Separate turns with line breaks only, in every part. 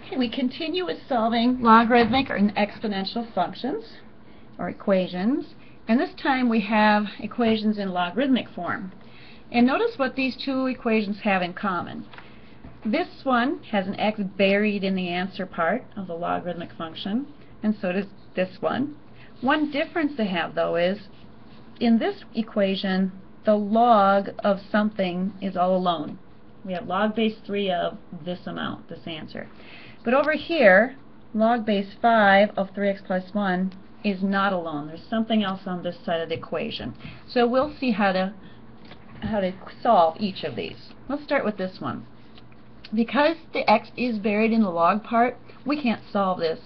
Okay, we continue with solving logarithmic or exponential functions or equations, and this time we have equations in logarithmic form. And notice what these two equations have in common. This one has an x buried in the answer part of the logarithmic function, and so does this one. One difference they have, though, is in this equation the log of something is all alone. We have log base 3 of this amount, this answer. But over here, log base 5 of 3x plus 1 is not alone. There's something else on this side of the equation. So we'll see how to solve each of these. Let's start with this one. Because the x is buried in the log part, we can't solve this.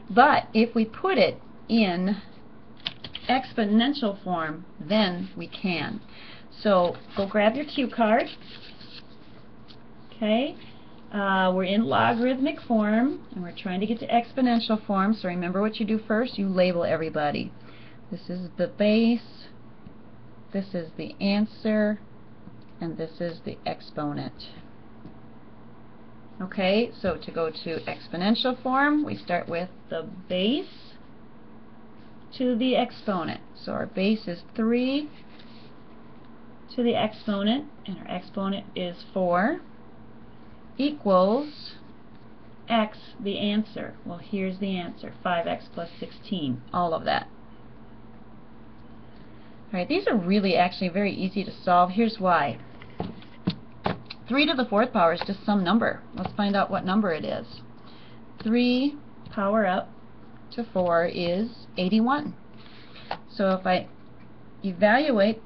But if we put it in exponential form, then we can. So go grab your cue card. Okay, we're in logarithmic form and we're trying to get to exponential form, so remember what you do first. You label everybody. This is the base, this is the answer, and this is the exponent. Okay, so to go to exponential form, we start with the base to the exponent. So our base is 3 to the exponent, and our exponent is 4, equals x, the answer. Well, here's the answer, 5x plus 16, all of that. Alright, these are really actually very easy to solve. Here's why. 3 to the 4th power is just some number. Let's find out what number it is. 3 power up to 4 is 81. So if I evaluate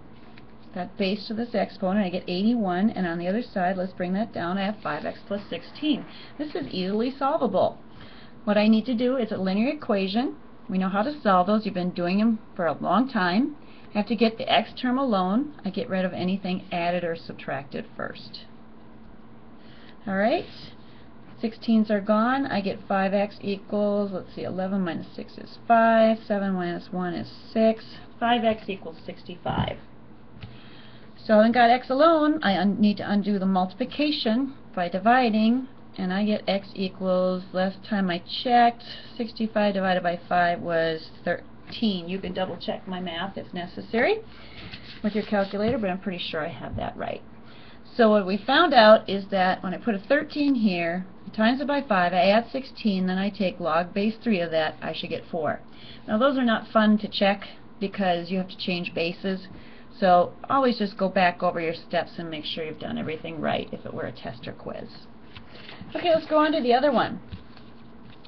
that base to this exponent, I get 81, and on the other side, let's bring that down, I have 5x plus 16. This is easily solvable. What I need to do is a linear equation. We know how to solve those. You've been doing them for a long time. I have to get the x term alone. I get rid of anything added or subtracted first. Alright, 16s are gone. I get 5x equals, let's see, 11 minus 6 is 5, 7 minus 1 is 6, 5x equals 65. So I got x alone. I need to undo the multiplication by dividing, and I get x equals, last time I checked, 65 divided by 5 was 13. You can double check my math if necessary with your calculator, but I'm pretty sure I have that right. So what we found out is that when I put a 13 here, times it by 5, I add 16, then I take log base 3 of that, I should get 4. Now those are not fun to check because you have to change bases. So always just go back over your steps and make sure you've done everything right if it were a test or quiz. Okay, let's go on to the other one.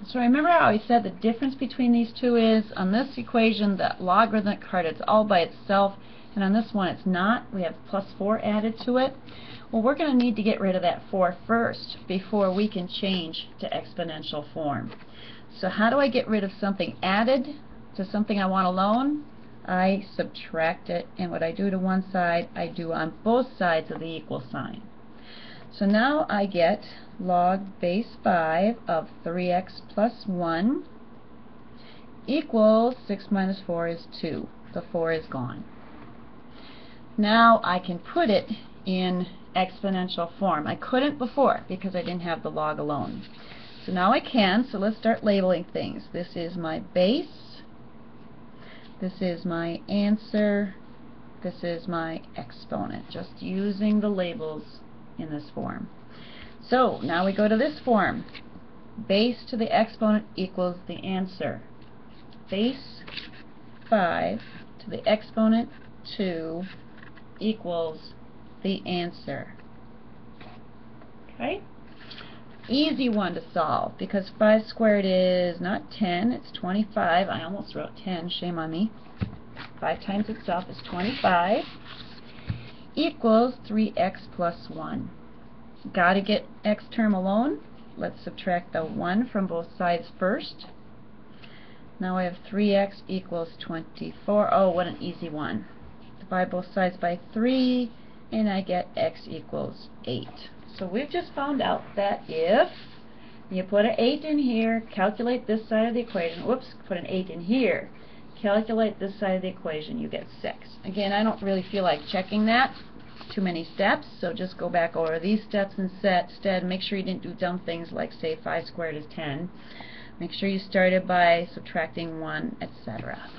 So remember how I said the difference between these two is on this equation the logarithmic part it's all by itself, and on this one it's not. We have plus 4 added to it. Well, we're going to need to get rid of that 4 first before we can change to exponential form. So how do I get rid of something added to something I want alone? I subtract it, and what I do to one side, I do on both sides of the equal sign. So now I get log base 5 of 3x plus 1 equals 6 minus 4 is 2. The 4 is gone. Now I can put it in exponential form. I couldn't before because I didn't have the log alone. So now I can, so let's start labeling things. This is my base. This is my answer, this is my exponent, just using the labels in this form. So now we go to this form. Base to the exponent equals the answer. Base 5 to the exponent 2 equals the answer. Okay? Easy one to solve because 5 squared is not 10, it's 25. I almost wrote 10, shame on me. 5 times itself is 25 equals 3x plus 1. Got to get x term alone. Let's subtract the 1 from both sides first. Now I have 3x equals 24. Oh, what an easy one. Divide both sides by 3 and I get x equals 8. So we've just found out that if you put an 8 in here, calculate this side of the equation, whoops, put an 8 in here, calculate this side of the equation, you get 6. Again, I don't really feel like checking that, too many steps, so just go back over these steps instead. Make sure you didn't do dumb things like say 5 squared is 10. Make sure you started by subtracting 1, etc.